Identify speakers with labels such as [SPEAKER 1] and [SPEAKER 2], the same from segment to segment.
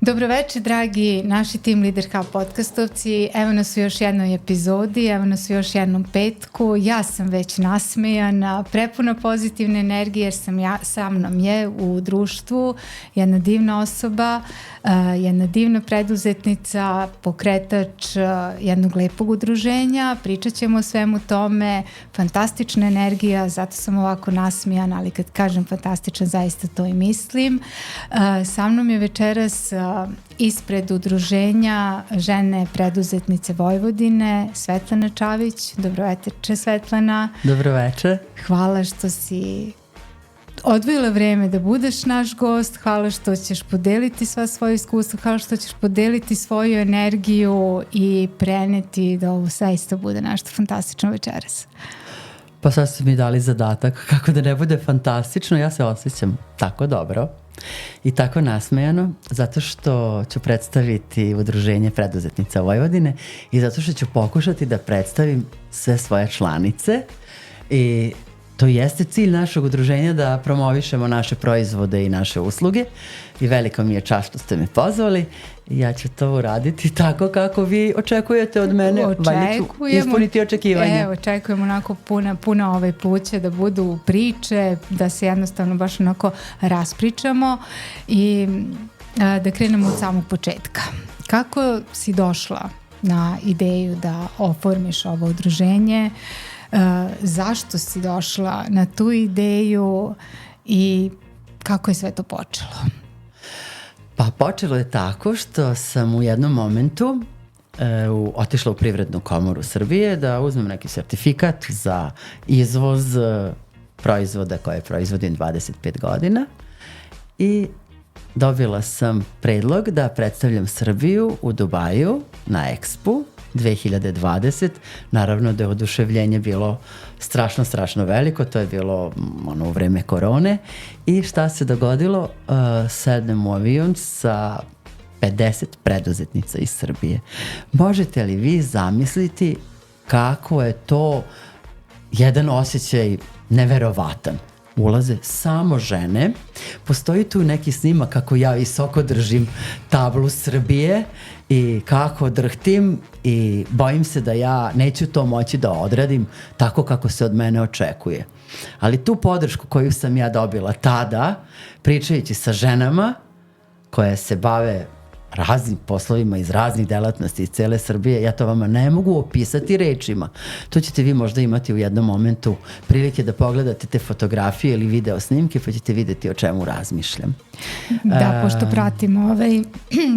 [SPEAKER 1] Dobroveče, dragi naši Team Leader Hub podcastovci. Evo nas u još jednoj epizodi, evo nas u još jednom petku. Ja sam već nasmejana, prepuna pozitivne energije jer sa mnom je u društvu jedna divna osoba, jedna divna preduzetnica, pokretač jednog lepog udruženja. Pričat ćemo o svemu tome, fantastična energija, zato sam ovako nasmejana, ali kad kažem fantastičan, zaista to i mislim. Sa mnom je večeras ispred udruženja žene preduzetnice Vojvodine, Svetlana Čavić. Dobroveče, Svetlana.
[SPEAKER 2] Dobroveče.
[SPEAKER 1] Hvala što si odvojila vreme da budeš naš gost, hvala što ćeš podeliti sva svoja iskustva, hvala što ćeš podeliti svoju energiju i preneti da ovo zaista bude nešto fantastično večeras.
[SPEAKER 2] Pa sad ste mi dali zadatak kako da ne bude fantastično, ja se osjećam tako dobro i tako nasmejano zato što ću predstaviti udruženje preduzetnica Vojvodine i zato što ću pokušati da predstavim sve svoje članice i to jeste cilj našeg udruženja da promovišemo naše proizvode i naše usluge i veliko mi je čast što ste me pozvali i ja ću to uraditi tako kako vi očekujete od mene. Valjda ću ispuniti očekivanja.
[SPEAKER 1] Očekujemo onako puna pluća da budu priče, da se jednostavno baš onako raspričamo i da krenemo od samog početka. Kako si došla na ideju da oformiš ovo udruženje? Zašto si došla na tu ideju i kako je sve to počelo?
[SPEAKER 2] Pa počelo je tako što sam u jednom momentu otišla u Privrednu komoru Srbije da uzmem neki sertifikat za izvoz proizvoda koje proizvodim 25 godina i dobila sam predlog da predstavljam Srbiju u Dubaju na Expu 2020. Naravno da je oduševljenje bilo strašno veliko, to je bilo u vreme korone i šta se dogodilo? Sednem u avion sa 50 preduzetnica iz Srbije. Možete li vi zamisliti kako je to jedan osjećaj neverovatan? Ulaze samo žene, postoji tu neki snimak kako ja visoko držim tablu Srbije i kako drhtim i bojim se da ja neću to moći da odradim tako kako se od mene očekuje. Ali tu podršku koju sam ja dobila tada, pričajući sa ženama koje se bave raznim poslovima iz raznih delatnosti iz cele Srbije, ja to vama ne mogu opisati rečima. To ćete vi možda imati u jednom momentu prilike da pogledate te fotografije ili video snimke pa ćete vidjeti o čemu razmišljam.
[SPEAKER 1] Da, pošto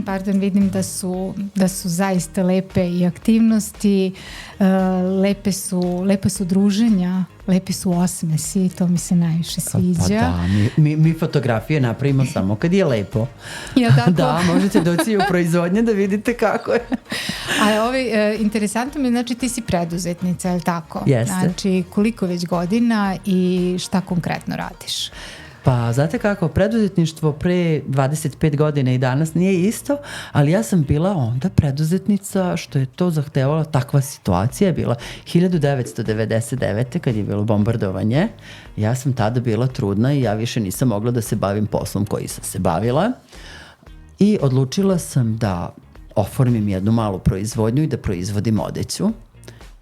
[SPEAKER 1] pratim vidim da su zaista lepe i aktivnosti, lepe su druženja, lepi su osmesi, to mi se najviše sviđa. Pa
[SPEAKER 2] da, mi fotografije napravimo samo kad je lepo.
[SPEAKER 1] Ja, tako?
[SPEAKER 2] Da, možete doći u proizvodnje da vidite kako je.
[SPEAKER 1] A interesantno mi je, znači ti si preduzetnica, je li tako?
[SPEAKER 2] Jeste.
[SPEAKER 1] Znači koliko već godina i šta konkretno radiš?
[SPEAKER 2] Pa znate kako, preduzetništvo pre 25 godina i danas nije isto, ali ja sam bila onda preduzetnica što je to zahtevala, takva situacija je bila 1999. kad je bilo bombardovanje. Ja sam tada bila trudna i ja više nisam mogla da se bavim poslom koji sam se bavila i odlučila sam da oformim jednu malu proizvodnju i da proizvodim odeću.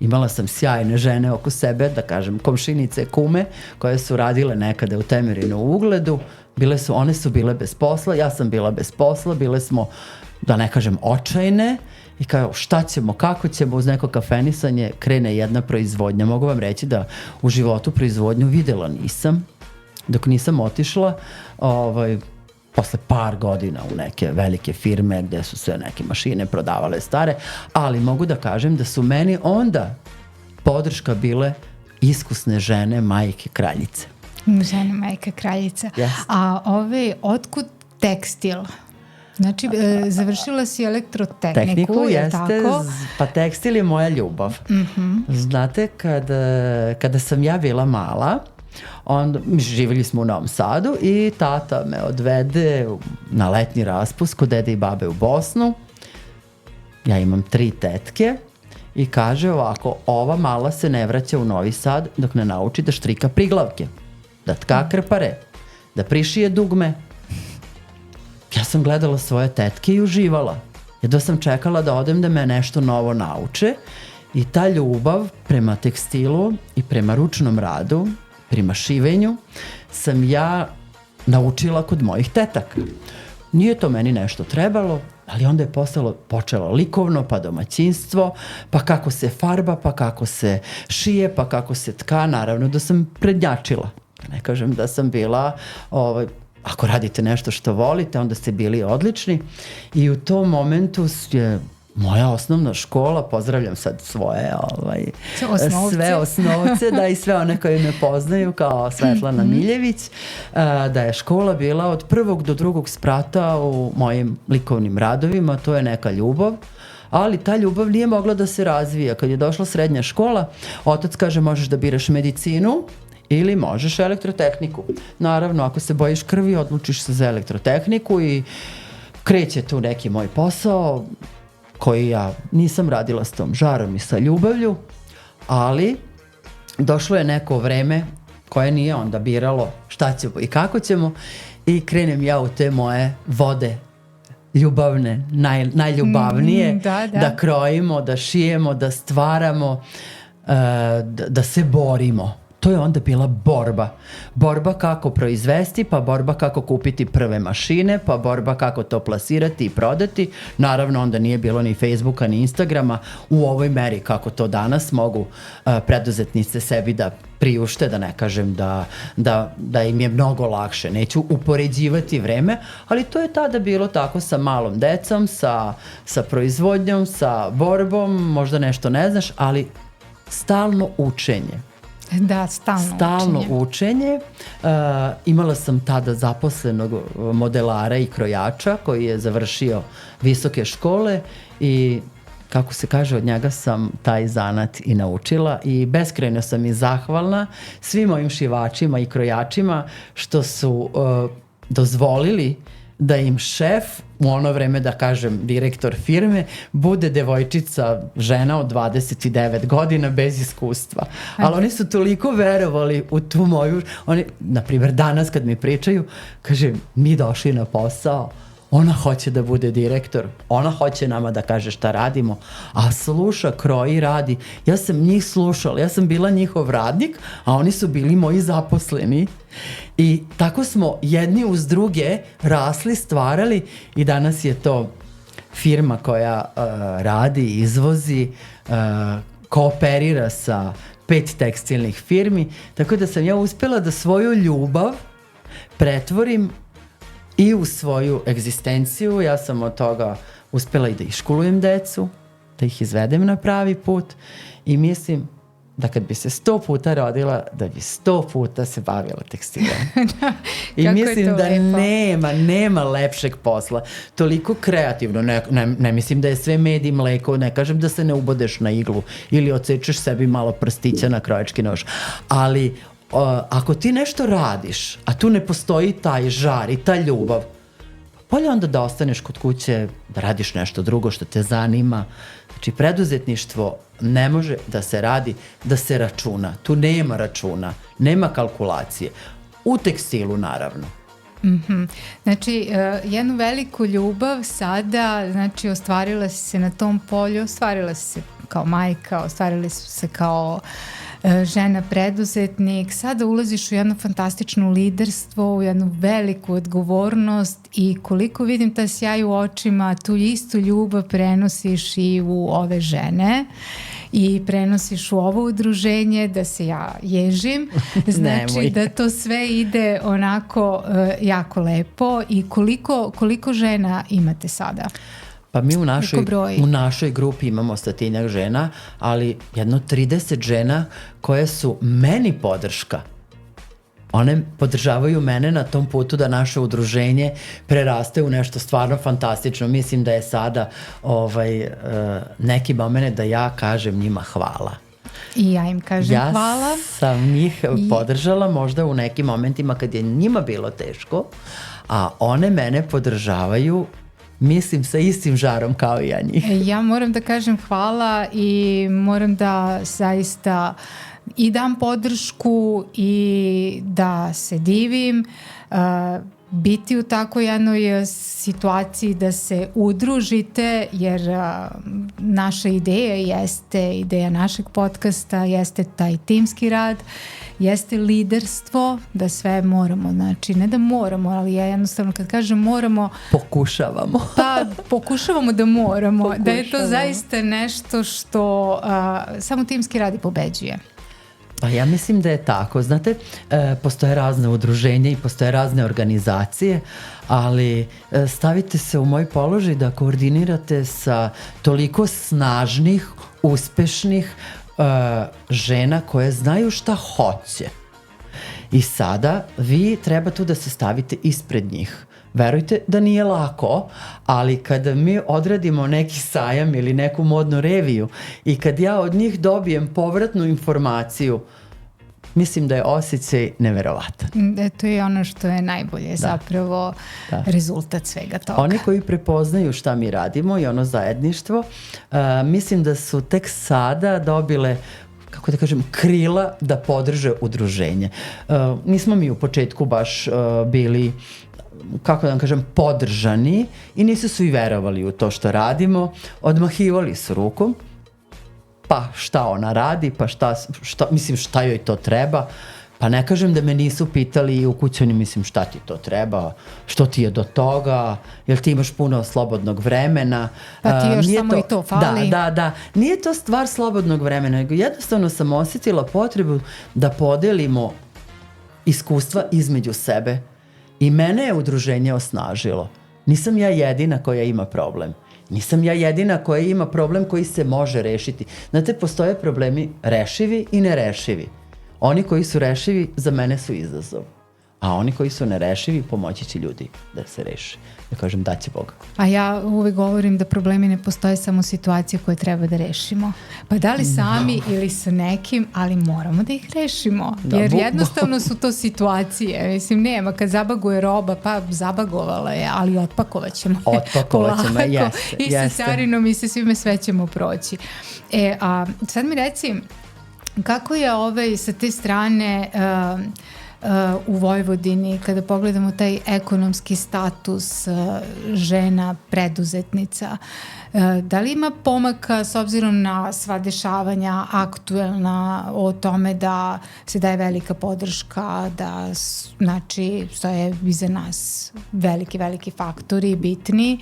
[SPEAKER 2] Imala sam sjajne žene oko sebe, da kažem komšinice, kume, koje su radile nekada u Temerinu u Ugledu. One su bile bez posla, ja sam bila bez posla, bile smo, da ne kažem, očajne i kao šta ćemo, kako ćemo, uz neko kafenisanje krene jedna proizvodnja. Mogu vam reći da u životu proizvodnju videla nisam, dok nisam otišla posle par godina u neke velike firme gde su sve neke mašine prodavale stare, ali mogu da kažem da su meni onda podrška bile iskusne žene, majke, kraljice.
[SPEAKER 1] Žena, majka, kraljica.
[SPEAKER 2] Yes.
[SPEAKER 1] A otkud tekstil? Znači, završila si elektrotehniku, je tako?
[SPEAKER 2] Pa tekstil je moja ljubav. Znate, kada sam ja bila mala, onda živjeli smo u Novom Sadu i tata me odvede na letnji raspust kod dede i babe u Bosnu. Ja imam 3 tetke i kaže ovako, ova mala se ne vraća u Novi Sad dok ne nauči da štrika priglavke, da tka krpare, da prišije dugme. Ja sam gledala svoje tetke i uživala. Jedva sam čekala da odem da me nešto novo nauče i ta ljubav prema tekstilu i prema ručnom radu, prema šivenju, sam ja naučila kod mojih tetaka. Nije to meni nešto trebalo, ali onda je počelo likovno, pa domaćinstvo, pa kako se farba, pa kako se šije, pa kako se tka. Naravno da sam prednjačila. Ne kažem da sam bila... Ako radite nešto što volite, onda ste bili odlični. I u tom momentu je moja osnovna škola, pozdravljam sad svoje sve osnovce, da, i sve one koji me poznaju kao Svetlana Miljević, da je škola bila od 1. do 2. sprata u mojim likovnim radovima, to je neka ljubav. Ali ta ljubav nije mogla da se razvija. Kad je došla srednja škola, otac kaže možeš da biraš medicinu ili možeš elektrotehniku. Naravno, ako se bojiš krvi, odlučiš se za elektrotehniku i kreće tu neki moj posao koji ja nisam radila s tom žarom i sa ljubavlju, ali došlo je neko vreme koje nije onda biralo šta ćemo i kako ćemo i krenem ja u te moje vode ljubavne, najljubavnije, da krojimo, da šijemo, da stvaramo, da se borimo. To je onda bila borba. Borba kako proizvesti, pa borba kako kupiti prve mašine, pa borba kako to plasirati i prodati. Naravno, onda nije bilo ni Facebooka, ni Instagrama u ovoj meri kako to danas mogu preduzetnice sebi da priušte, da ne kažem da im je mnogo lakše. Neću upoređivati vreme, ali to je tada bilo tako sa malom decom, sa proizvodnjom, sa borbom, možda nešto ne znaš, ali stalno učenje.
[SPEAKER 1] Da, stalno
[SPEAKER 2] učenje. Imala sam tada zaposlenog modelara i krojača koji je završio visoke škole i kako se kaže, od njega sam taj zanat i naučila i beskrajno sam i zahvalna svim mojim šivačima i krojačima što su dozvolili da im šef, u ono vreme da kažem direktor firme, bude devojčica, žena od 29 godina bez iskustva. Ali oni su toliko verovali u tu moju... Oni, na primjer, danas kad mi pričaju, kaže, mi došli na posao, ona hoće da bude direktor, ona hoće nama da kaže šta radimo, a sluša, kroji, radi. Ja sam njih slušala, ja sam bila njihov radnik, a oni su bili moji zaposleni. I tako smo jedni uz druge rasli, stvarali i danas je to firma koja radi, izvozi, kooperira sa 5 tekstilnih firmi, tako da sam ja uspjela da svoju ljubav pretvorim i u svoju egzistenciju. Ja sam od toga uspjela i da iškolujem decu, da ih izvedem na pravi put i mislim da kad bi se 100 puta rodila, da bi 100 puta se bavila tekstilom. I mislim da nema lepšeg posla. Toliko kreativno, ne mislim da je sve med i mleko, ne kažem da se ne ubodeš na iglu ili odsečeš sebi malo prstića na krojački nož, ali ako ti nešto radiš, a tu ne postoji taj žar i ta ljubav, bolje onda da ostaneš kod kuće, da radiš nešto drugo što te zanima. Znači, preduzetništvo ne može da se radi, da se računa. Tu nema računa, nema kalkulacije. U tekstilu, naravno.
[SPEAKER 1] Znači, jednu veliku ljubav sada, znači, ostvarila si se na tom polju, ostvarila si se kao majka, ostvarili su se kao žena preduzetnik, sada ulaziš u jedno fantastično liderstvo, u jednu veliku odgovornost i koliko vidim taj sjaj u očima, tu istu ljubav prenosiš i u ove žene i prenosiš u ovo udruženje, da se ja ježim, znači da to sve ide onako jako lepo. I koliko žena imate sada?
[SPEAKER 2] Pa mi u našoj grupi imamo 100 žena, ali jedno 30 žena koje su meni podrška. One podržavaju mene na tom putu da naše udruženje preraste u nešto stvarno fantastično. Mislim da je sada neki moment da ja kažem njima hvala.
[SPEAKER 1] I ja im kažem hvala.
[SPEAKER 2] Ja sam njih podržala možda u nekim momentima kad je njima bilo teško, a one mene podržavaju, mislim, sa istim žarom kao i ja njih.
[SPEAKER 1] Ja moram da kažem hvala i moram da zaista i dam podršku i da se divim. Biti u tako jednoj situaciji da se udružite, jer naša ideja jeste, ideja našeg podcasta jeste taj timski rad, jeste liderstvo, da sve moramo, znači ne da moramo, ali ja jednostavno kad kažem moramo, pokušavamo da moramo, da je to zaista nešto što samo timski rad i pobeđuje.
[SPEAKER 2] Pa ja mislim da je tako. Znate, postoje razne udruženja i postoje razne organizacije, ali stavite se u moj položaj da koordinirate sa toliko snažnih, uspešnih žena koje znaju šta hoće. I sada vi treba tu da se stavite ispred njih. Verujte da nije lako, ali kada mi odradimo neki sajam ili neku modnu reviju i kad ja od njih dobijem povratnu informaciju, mislim da je osjećaj neverovatan.
[SPEAKER 1] To je ono što je najbolje, zapravo rezultat svega toga.
[SPEAKER 2] Oni koji prepoznaju šta mi radimo i ono zajedništvo, mislim da su tek sada dobile, kako da kažem, krila da podrže udruženje. Nismo mi u početku baš bili, kako da vam kažem, podržani i nisu su i verovali u to što radimo. Odmahivali su rukom, pa šta ona radi, pa šta joj to treba. Pa ne kažem da me nisu pitali u kućani, mislim, šta ti to treba, što ti je do toga, jel ti imaš puno slobodnog vremena.
[SPEAKER 1] Pa ti još samo i to fali.
[SPEAKER 2] Da. Nije to stvar slobodnog vremena, nego jednostavno sam osjetila potrebu da podelimo iskustva između sebe. I mene je udruženje osnažilo. Nisam ja jedina koja ima problem. Nisam ja jedina koja ima problem koji se može rešiti. Znate, postoje problemi rešivi i nerešivi. Oni koji su rešivi za mene su izazov. A oni koji su nerešivi pomoći će ljudi da se reši. Ja kažem, daće Bog.
[SPEAKER 1] A ja uvek govorim da problemi ne postoje samo situacije koje treba da rešimo. Pa da li sami ili sa nekim, ali moramo da ih rešimo. Jer jednostavno su to situacije. Mislim, nema, kad zabaguje roba, pa zabagovala je, ali otpakovaćemo.
[SPEAKER 2] Otpakovaćemo, jeste.
[SPEAKER 1] I sa carinom i sa svime sve ćemo proći. A sad mi reci, kako je sa te strane u Vojvodini, kada pogledamo taj ekonomski status žena preduzetnica, da li ima pomaka s obzirom na sva dešavanja aktuelna o tome da se daje velika podrška, da znači stoje iza nas veliki faktori bitni,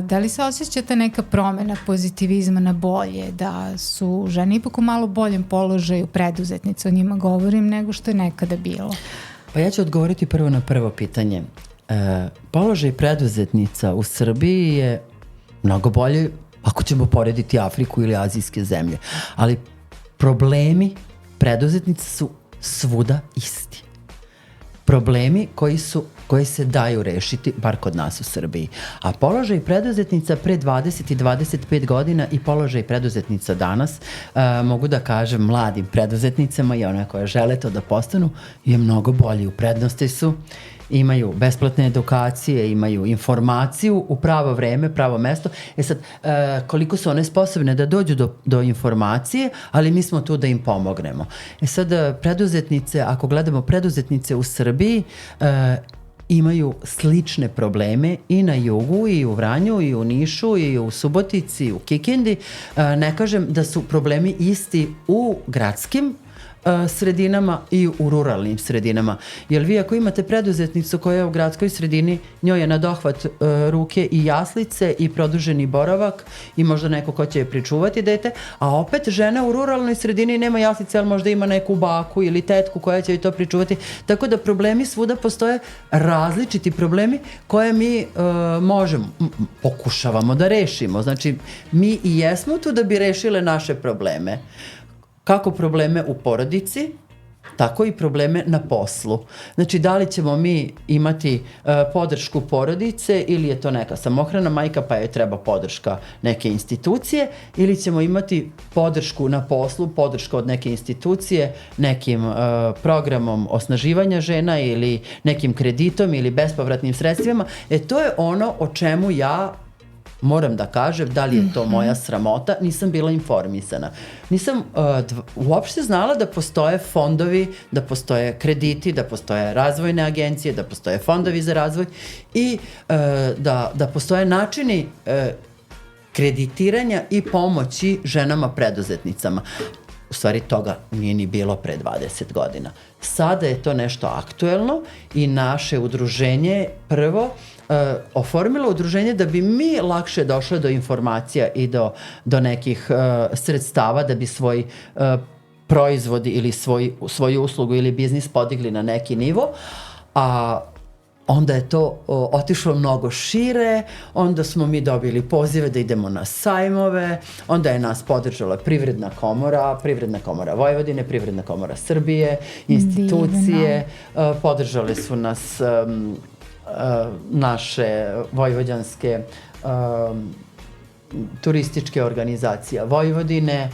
[SPEAKER 1] da li se osjeća ta neka promena pozitivizma na bolje, da su žene ipak u malo boljem položaju preduzetnice, o njima govorim, nego što je nekada bilo?
[SPEAKER 2] Pa ja ću odgovoriti prvo na prvo pitanje. Položaj preduzetnica u Srbiji je mnogo bolje ako ćemo porediti Afriku ili azijske zemlje. Ali problemi preduzetnica su svuda isti. Problemi koji se daju rešiti, bar kod nas u Srbiji. A položaj preduzetnica pre 20 i 25 godina i položaj preduzetnica danas, mogu da kažem mladim preduzetnicama i one koje žele to da postanu, je mnogo bolji. U prednosti su, imaju besplatne edukacije, imaju informaciju u pravo vreme, pravo mesto. Sad, koliko su one sposobne da dođu do informacije, ali mi smo tu da im pomognemo. Sad, preduzetnice, ako gledamo preduzetnice u Srbiji, imaju slične probleme i na jugu, i u Vranju, i u Nišu, i u Subotici, i u Kikindi. Ne kažem da su problemi isti u gradskim sredinama i u ruralnim sredinama. Jer vi ako imate preduzetnicu koja je u gradskoj sredini, njoj je na dohvat ruke i jaslice i produženi boravak i možda neko ko će je pričuvati dete, a opet žena u ruralnoj sredini nema jaslice, ali možda ima neku baku ili tetku koja će joj to pričuvati. Tako da problemi svuda postoje, različiti problemi koje mi pokušavamo da rešimo. Znači, mi i jesmo tu da bi rešile naše probleme. Kako probleme u porodici, tako i probleme na poslu. Znači, da li ćemo mi imati podršku porodice ili je to neka samohrana majka pa joj treba podrška neke institucije, ili ćemo imati podršku na poslu, podršku od neke institucije, nekim programom osnaživanja žena ili nekim kreditom ili bespovratnim sredstvima. To je ono o čemu ja moram da kažem, da li je to moja sramota, nisam bila informisana. Nisam uopšte znala da postoje fondovi, da postoje krediti, da postoje razvojne agencije, da postoje fondovi za razvoj i da postoje načini kreditiranja i pomoći ženama preduzetnicama. U stvari toga nije ni bilo pre 20 godina. Sada je to nešto aktuelno i naše udruženje prvo oformilo udruženje da bi mi lakše došle do informacija i do nekih sredstava da bi svoj proizvod ili svoju uslugu ili biznis podigli na neki nivo, a onda je to otišlo mnogo šire, onda smo mi dobili pozive da idemo na sajmove, onda je nas podržala Privredna komora Vojvodine, Privredna komora Srbije, institucije, podržale su nas naše vojvođanske turističke organizacije Vojvodine,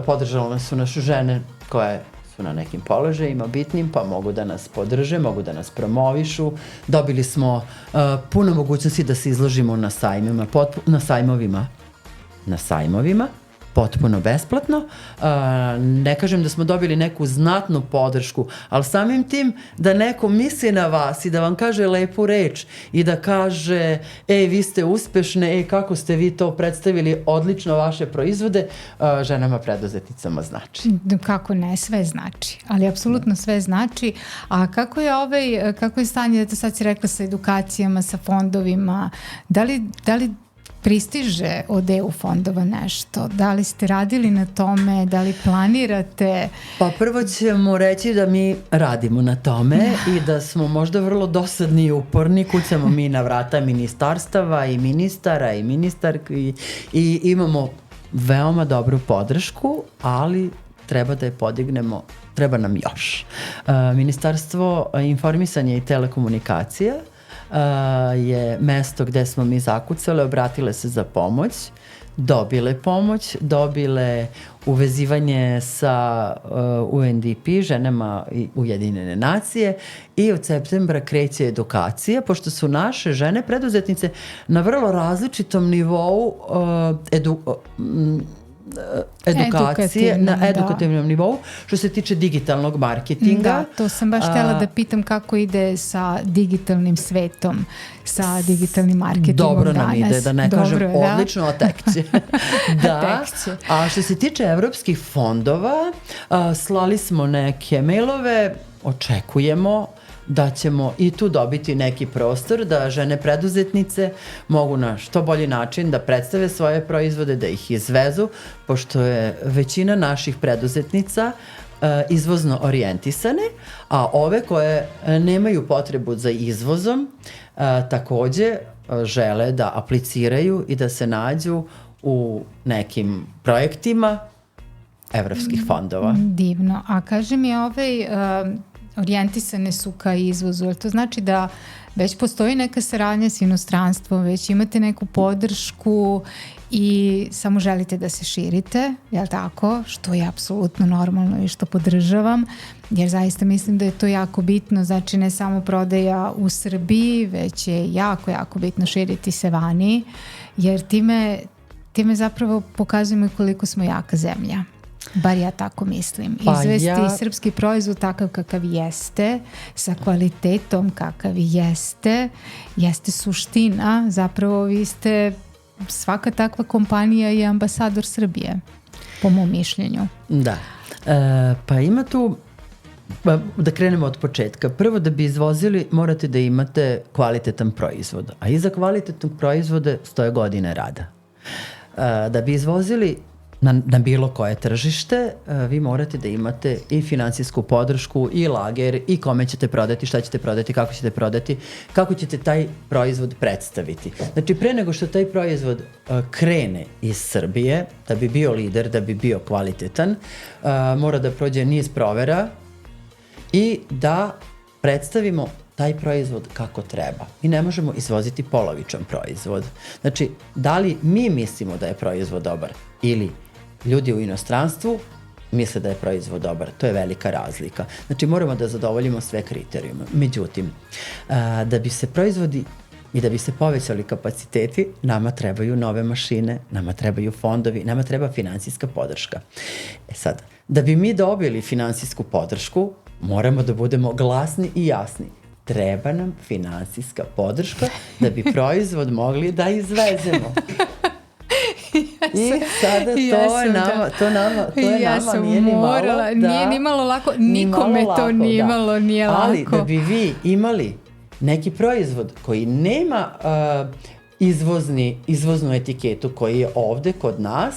[SPEAKER 2] podržale su naše žene koje su na nekim položajima bitnim, pa mogu da nas podrže, mogu da nas promovišu. Dobili smo puno mogućnosti da se izložimo na sajmovima, potpuno besplatno. Ne kažem da smo dobili neku znatnu podršku, ali samim tim da neko misli na vas i da vam kaže lepu reč i da kaže, vi ste uspešne, kako ste vi to predstavili, odlično vaše proizvode, ženama preduzetnicama znači.
[SPEAKER 1] Kako ne, sve znači, ali apsolutno sve znači. A kako je stanje, da sad si rekla, sa edukacijama, sa fondovima, da li pristiže od EU fondova nešto? Da li ste radili na tome? Da li planirate?
[SPEAKER 2] Pa prvo ćemo reći da mi radimo na tome i da smo možda vrlo dosadni i uporni. Kucamo mi na vrata ministarstava i ministara i ministarki i imamo veoma dobru podršku, ali treba da je podignemo, treba nam još. Ministarstvo informisanja i telekomunikacija je mesto gde smo mi zakucale, obratile se za pomoć, dobile pomoć, dobile uvezivanje sa UNDP, ženama Ujedinjene nacije, i od septembra kreće edukacija, pošto su naše žene preduzetnice na vrlo različitom nivou edukacije, na edukativnom nivou, što se tiče digitalnog marketinga.
[SPEAKER 1] Da, to sam baš htjela da pitam kako ide sa digitalnim svetom, sa digitalnim marketingom
[SPEAKER 2] dobro
[SPEAKER 1] danas.
[SPEAKER 2] Dobro nam ide, da ne kažem odlično, a tek će. Da. A što se tiče evropskih fondova, slali smo neke mailove, očekujemo da ćemo i tu dobiti neki prostor da žene preduzetnice mogu na što bolji način da predstave svoje proizvode, da ih izvezu, pošto je većina naših preduzetnica izvozno orijentisane, a ove koje nemaju potrebu za izvozom takođe žele da apliciraju i da se nađu u nekim projektima evropskih fondova.
[SPEAKER 1] Divno. A kaži mi, orijentisane su ka izvozu, ali to znači da već postoji neka saradnja s inostranstvom, već imate neku podršku i samo želite da se širite, jel tako? Što je apsolutno normalno i što podržavam, jer zaista mislim da je to jako bitno, znači ne samo prodaja u Srbiji, već je jako, jako bitno širiti se vani, jer time zapravo pokazujemo koliko smo jaka zemlja. Bar ja tako mislim. Izvesti srpski proizvod takav kakav jeste, sa kvalitetom kakav jeste suština. Zapravo vi ste, svaka takva kompanija je ambasador Srbije, po mom mišljenju.
[SPEAKER 2] Da. Pa ima tu, da krenemo od početka. Prvo, da bi izvozili, morate da imate kvalitetan proizvod. A iza kvalitetnog proizvoda stoje godine rada. Da bi izvozili na bilo koje tržište, vi morate da imate i finansijsku podršku, i lager, i kome ćete prodati, šta ćete prodati, kako ćete taj proizvod predstaviti. Znači, pre nego što taj proizvod krene iz Srbije, da bi bio lider, da bi bio kvalitetan, mora da prođe niz provera i da predstavimo taj proizvod kako treba. Mi ne možemo izvoziti polovičan proizvod. Znači, da li mi mislimo da je proizvod dobar ili ljudi u inostranstvu misle da je proizvod dobar. To je velika razlika. Znači, moramo da zadovoljimo sve kriterijume. Međutim, da bi se proizvodi i da bi se povećali kapaciteti, nama trebaju nove mašine, nama trebaju fondovi, nama treba finansijska podrška. Sad, da bi mi dobili finansijsku podršku, moramo da budemo glasni i jasni. Treba nam finansijska podrška da bi proizvod mogli da izvezemo. I sada to nama nije ni malo da...
[SPEAKER 1] Nije ni malo lako, nikome to nije malo nije lako.
[SPEAKER 2] Ali da bi vi imali neki proizvod koji nema izvoznu etiketu koji je ovde kod nas,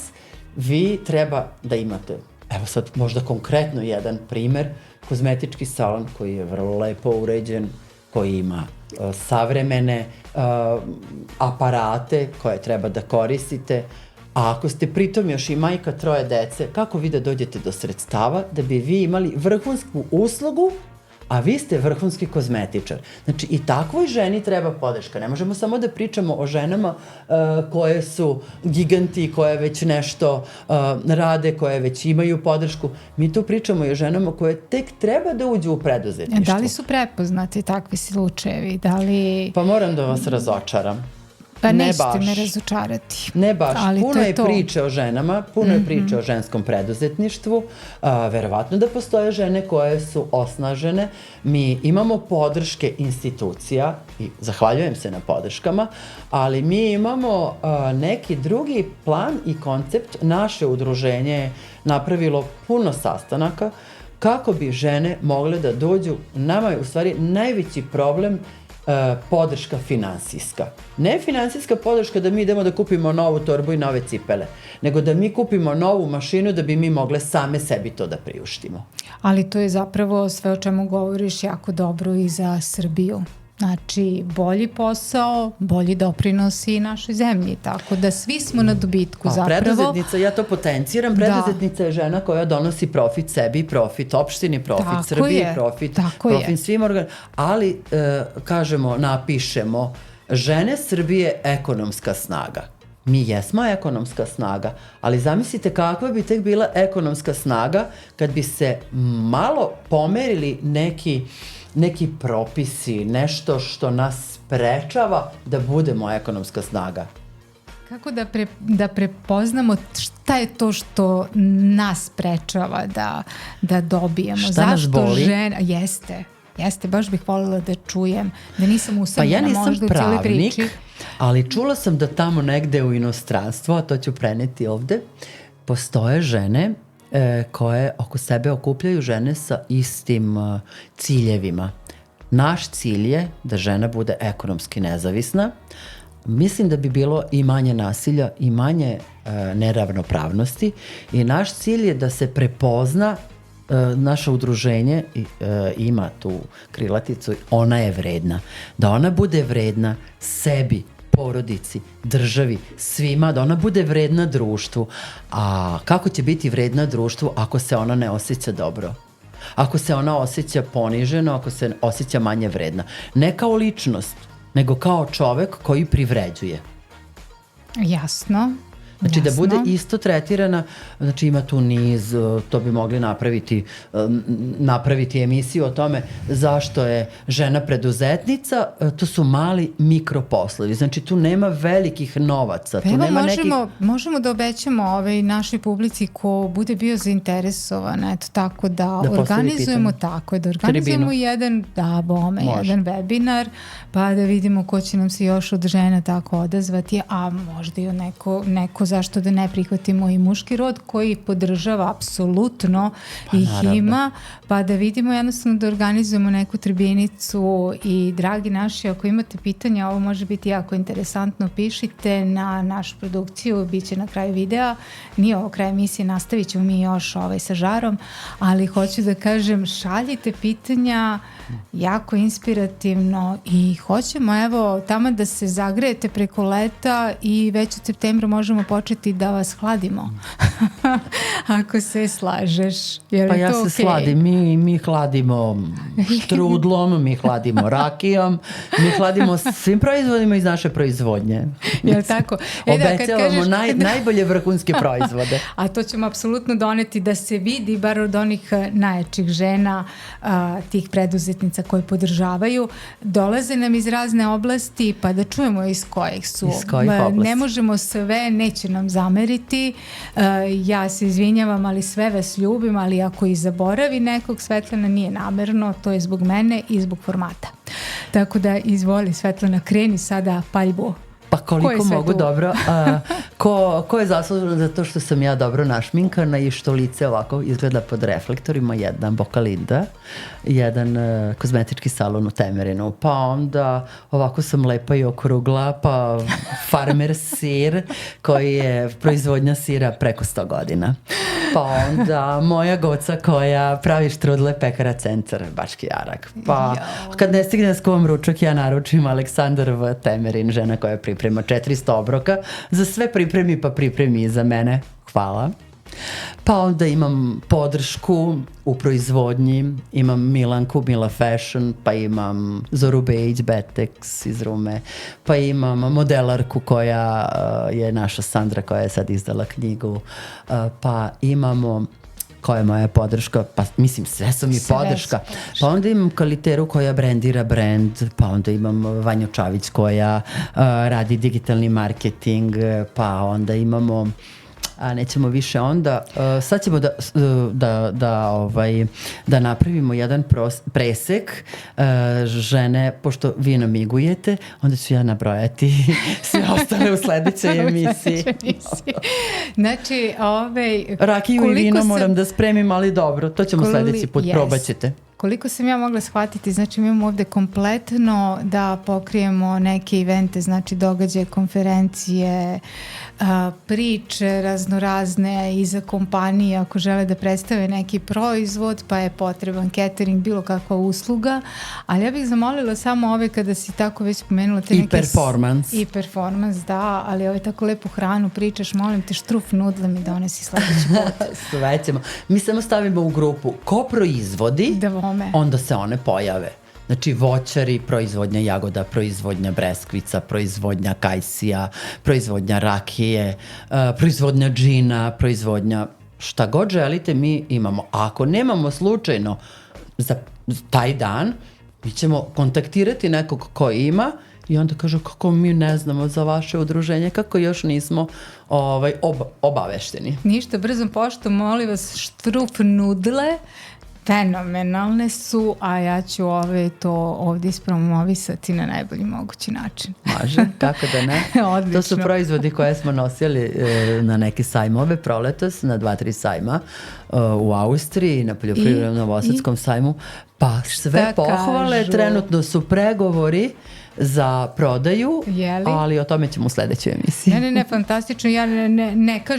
[SPEAKER 2] vi treba da imate, evo sad možda konkretno jedan primer, kozmetički salon koji je vrlo lepo uređen, koji ima savremene aparate koje treba da koristite, a ako ste pritom još i majka 3 dece, kako vi da dođete do sredstava da bi vi imali vrhunsku uslugu, a vi ste vrhunski kozmetičar. Znači, i takvoj ženi treba podrška. Ne možemo samo da pričamo o ženama koje su giganti, koje već nešto rade, koje već imaju podršku. Mi tu pričamo i o ženama koje tek treba da uđu u preduzetništvo.
[SPEAKER 1] Da li su prepoznati takvi slučajevi? Da li...
[SPEAKER 2] Pa moram da vas razočaram.
[SPEAKER 1] Pa nećete me razočarati.
[SPEAKER 2] Ne baš. Puno je priče o ženama, puno je priče o ženskom preduzetništvu. Verovatno da postoje žene koje su osnažene. Mi imamo podrške institucija i zahvaljujem se na podrškama, ali mi imamo neki drugi plan i koncept. Naše udruženje je napravilo puno sastanaka kako bi žene mogle da dođu. Nama je u stvari najveći problem podrška finansijska. Ne finansijska podrška da mi idemo da kupimo novu torbu i nove cipele, nego da mi kupimo novu mašinu da bi mi mogle same sebi to da priuštimo.
[SPEAKER 1] Ali to je zapravo sve o čemu govoriš jako dobro i za Srbiju. Znači, bolji posao, bolji doprinosi i našoj zemlji, tako da svi smo na dobitku zapravo.
[SPEAKER 2] Preduzetnica, ja to potenciram, preduzetnica je žena koja donosi profit sebi, profit opštini, profit Srbiji, profit svim organima, ali kažemo, napišemo, žene Srbije ekonomska snaga. Mi jesmo ekonomska snaga, ali zamislite kakva bi tek bila ekonomska snaga kad bi se malo pomerili neki propisi, nešto što nas sprečava da budemo ekonomska snaga.
[SPEAKER 1] Kako da prepoznamo šta je to što nas sprečava da dobijemo?
[SPEAKER 2] Šta nas boli?
[SPEAKER 1] Jeste, baš bih voljela da čujem, da nisam usamljena možda u cijeloj priči.
[SPEAKER 2] Pa ja nisam pravnik, ali čula sam da tamo negde u inostranstvu, a to ću preneti ovde, postoje žene koje oko sebe okupljaju žene sa istim ciljevima. Naš cilj je da žena bude ekonomski nezavisna. Mislim da bi bilo i manje nasilja i manje neravnopravnosti i naš cilj je da se prepozna. Naše udruženje ima tu krilaticu, ona je vredna. Da ona bude vredna sebi, porodici, državi, svima, da ona bude vredna društvu. A kako će biti vredna društvu ako se ona ne osjeća dobro? Ako se ona osjeća poniženo, ako se osjeća manje vredna. Ne kao ličnost, nego kao čovek koji privređuje.
[SPEAKER 1] Jasno.
[SPEAKER 2] Znači da bude isto tretirana, znači ima tu niz, to bi mogli napraviti emisiju o tome zašto je žena preduzetnica, to su mali mikroposlovi, znači tu nema velikih novaca. Tu nema
[SPEAKER 1] možemo da obećamo našoj publici ko bude bio zainteresovan, eto tako da organizujemo jedan webinar, pa da vidimo ko će nam se još od žena tako odazvati, a možda i neko zašto da ne prihvatimo i muški rod koji podržava apsolutno ih ima, pa da vidimo jednostavno da organizujemo neku tribinicu i dragi naši, ako imate pitanja, ovo može biti jako interesantno, pišite na našu produkciju, bit će na kraju videa, nije ovo kraj emisije, nastavit ćemo mi još sa Žarom, ali hoću da kažem, šaljite pitanja, jako inspirativno i hoćemo evo tamo da se zagrejete preko leta i već od septembra možemo početi da vas hladimo. Ako se slažeš. Jer
[SPEAKER 2] pa
[SPEAKER 1] je
[SPEAKER 2] ja
[SPEAKER 1] to
[SPEAKER 2] se
[SPEAKER 1] okay?
[SPEAKER 2] sladim, mi hladimo štrudlom, mi hladimo rakijom, mi hladimo svim proizvodima iz naše proizvodnje.
[SPEAKER 1] Jel tako?
[SPEAKER 2] Obećavamo najbolje vrhunske proizvode.
[SPEAKER 1] A to ćemo apsolutno doneti da se vidi, bar od onih najjačih žena, tih preduzetnica koje podržavaju. Dolaze nam iz razne oblasti, pa da čujemo iz kojih su.
[SPEAKER 2] Iz kojih oblasti?
[SPEAKER 1] Ne možemo sve, neće nam zameriti. Ja se izvinjavam, ali sve vas ljubim, ali ako i zaboravi nekog, Svetlana, nije namerno, to je zbog mene i zbog formata. Tako da izvoli, Svetlana, kreni sada paljbu.
[SPEAKER 2] Pa koliko mogu dobro. Ko je zaslužen za to što sam ja dobro našminkana i što lice ovako izgleda pod reflektorima? Jedna Bokalinda, jedan kozmetički salon u Temerinu, pa onda ovako sam lepa i okrugla, pa Farmer sir koji je proizvodnja sira preko 100 godina. Pa onda moja Goca koja pravi štrudle, pekara Centar, Bački Jarak. Pa kad ne stigne s kovom ručak, ja naručim Aleksandar v Temerin, žena koja priprema 400 obroka. Za sve pripremi i za mene. Hvala. Pa onda imam podršku u proizvodnji, imam Milanku, Mila Fashion, pa imam Zoru Bejić, Betex iz Rume, pa imam modelarku koja je naša Sandra koja je sad izdala knjigu, pa imamo koja je moja podrška, pa mislim sve su mi podrška. Pa onda imam Kaliteru koja brandira brand, pa onda imam Vanju Čavić koja radi digitalni marketing, pa onda imamo nećemo više onda. Sad ćemo da napravimo jedan presek žene, pošto vi namigujete, onda ću ja nabrojati sve ostale u sledećoj emisiji.
[SPEAKER 1] Znači,
[SPEAKER 2] rakiju i vino moram da spremim, ali dobro, to ćemo sledeći put, probat ćete.
[SPEAKER 1] Koliko sam ja mogla shvatiti, znači mi imamo ovde kompletno da pokrijemo neke evente, znači događaje, konferencije, priče raznorazne i za kompanije ako žele da predstave neki proizvod, pa je potreban catering, bilo kakva usluga, ali ja bih zamolila samo kada si tako već spomenula te neke...
[SPEAKER 2] I
[SPEAKER 1] performance, da, ali tako lepu hranu pričaš, molim te, štruf nudle mi donesi sledeći put.
[SPEAKER 2] Sve ćemo. Mi samo stavimo u grupu ko proizvodi, onda se one pojave. Znači voćari, proizvodnja jagoda, proizvodnja breskvica, proizvodnja kajsija, proizvodnja rakije, proizvodnja džina, proizvodnja šta god želite mi imamo. A ako nemamo slučajno za taj dan, mi ćemo kontaktirati nekog ko ima i onda kažu kako mi ne znamo za vaše udruženje, kako još nismo obavešteni.
[SPEAKER 1] Ništa, brzom poštom, molim vas, štruf nudle, fenomenalne su, a ja ću to ovdje ispromovisati na najbolji mogući način.
[SPEAKER 2] Može, kako da ne.
[SPEAKER 1] Odlično.
[SPEAKER 2] To su proizvodi koje smo nosili na neke sajmove proletos, na 2-3 sajma u Austriji, na poljoprivrednom Novosadskom sajmu. Pa sve pohvale, trenutno su pregovori za prodaju, ali o tome ćemo u sledećoj emisiji.
[SPEAKER 1] Ne, fantastično. Ja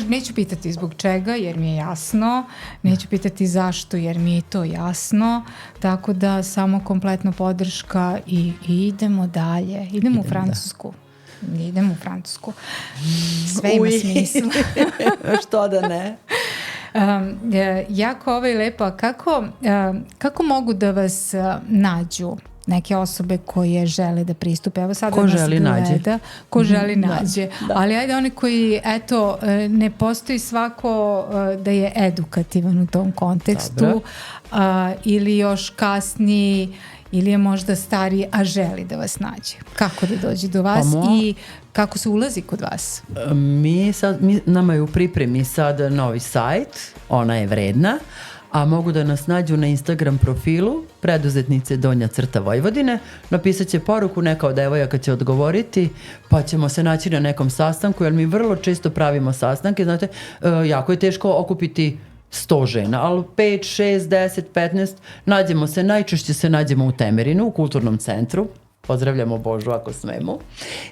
[SPEAKER 1] neću pitati zbog čega, jer mi je jasno. Neću pitati zašto, jer mi je to jasno. Tako da samo kompletno podrška i idemo dalje. Idemo u Francusku. Idemo u Francusku. Sve ima smisla.
[SPEAKER 2] Što da ne?
[SPEAKER 1] Jako lepo. Kako mogu da vas nađu neke osobe koje žele da pristupe? Evo sada
[SPEAKER 2] ko želi nađe.
[SPEAKER 1] Ko želi nađe. Da. Ali ajde oni koji, ne postoji svako da je edukativan u tom kontekstu, ili još kasniji, ili je možda stariji, a želi da vas nađe. Kako da dođe do vas i kako se ulazi kod vas?
[SPEAKER 2] Nama je u pripremi sad novi sajt, ona je vredna, a mogu da nas nađu na Instagram profilu preduzetnice _Vojvodine. Napisat će poruku, neka od devojaka će odgovoriti, pa ćemo se naći na nekom sastanku, jer mi vrlo često pravimo sastanke. Znate, jako je teško okupiti 100 žena, ali 5, 6, 10, 15, najčešće se nađemo u Temerinu, u kulturnom centru. Pozdravljamo Božu ako smemo.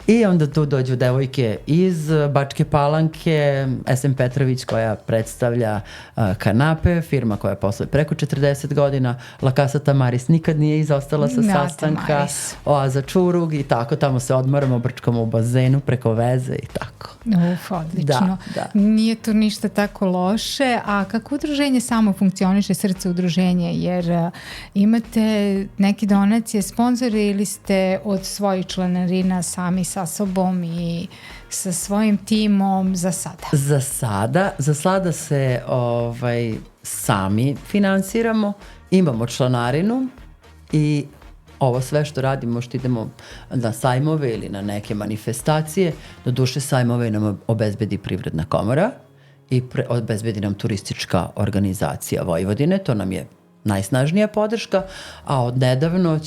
[SPEAKER 2] I onda tu dođu devojke iz Bačke Palanke, SM Petrović koja predstavlja Kanape, firma koja posluje preko 40 godina, La Casa Tamaris nikad nije izostala sa sastanka, Oaza Čurug i tako, tamo se odmaramo, brčkamo u bazenu preko veze i tako.
[SPEAKER 1] Odlično. Da. Nije tu ništa tako loše, a kako udruženje samo funkcioniše, Srce udruženje, jer imate neke donacije, sponzore ili ste od svojih članarina sami sa sobom i sa svojim timom za sada?
[SPEAKER 2] Za sada se sami finansiramo, imamo članarinu i ovo sve što radimo, što idemo na sajmove ili na neke manifestacije, do duše sajmove nam obezbedi Privredna komora i obezbedi nam Turistička organizacija Vojvodine, to nam je najsnažnija podrška, a od nedavno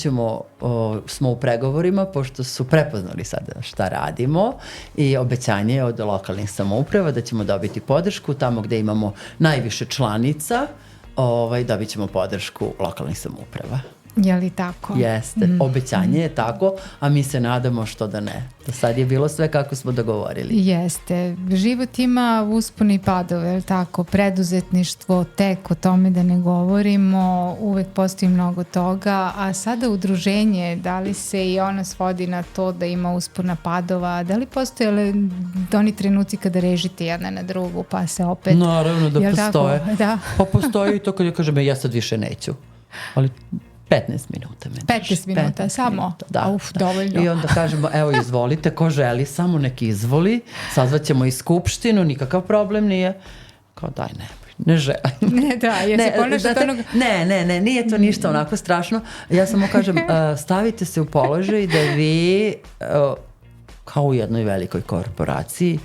[SPEAKER 2] smo u pregovorima, pošto su prepoznali sada šta radimo i obećanje je od lokalnih samouprava da ćemo dobiti podršku tamo gde imamo najviše članica, dobit ćemo podršku lokalnih samouprava.
[SPEAKER 1] Je li tako?
[SPEAKER 2] Jeste, obećanje je tako, a mi se nadamo što da ne. Do sad je bilo sve kako smo dogovorili.
[SPEAKER 1] Jeste, život ima uspone i padove, je li tako? Preduzetništvo, tek o tome da ne govorimo, uvek postoji mnogo toga, a sada udruženje, da li se i ona svodi na to da ima uspona padova, da li postoje oni trenuci kada režite jedna na drugu, pa se opet...
[SPEAKER 2] Naravno da postoje. Da. Pa postoji i to kad ja kažem, ja sad više neću, ali 15 minuta.
[SPEAKER 1] 15 minuta, samo?
[SPEAKER 2] Da.
[SPEAKER 1] Dovoljno.
[SPEAKER 2] I onda kažemo, evo izvolite, ko želi, samo nek izvoli, sazvaćemo i skupštinu, nikakav problem nije. Kao daj, ne želim.
[SPEAKER 1] Ne, da, se ponašate onog...
[SPEAKER 2] Ne, nije to ništa onako strašno. Ja samo kažem, stavite se u položaj da vi, kao u jednoj velikoj korporaciji,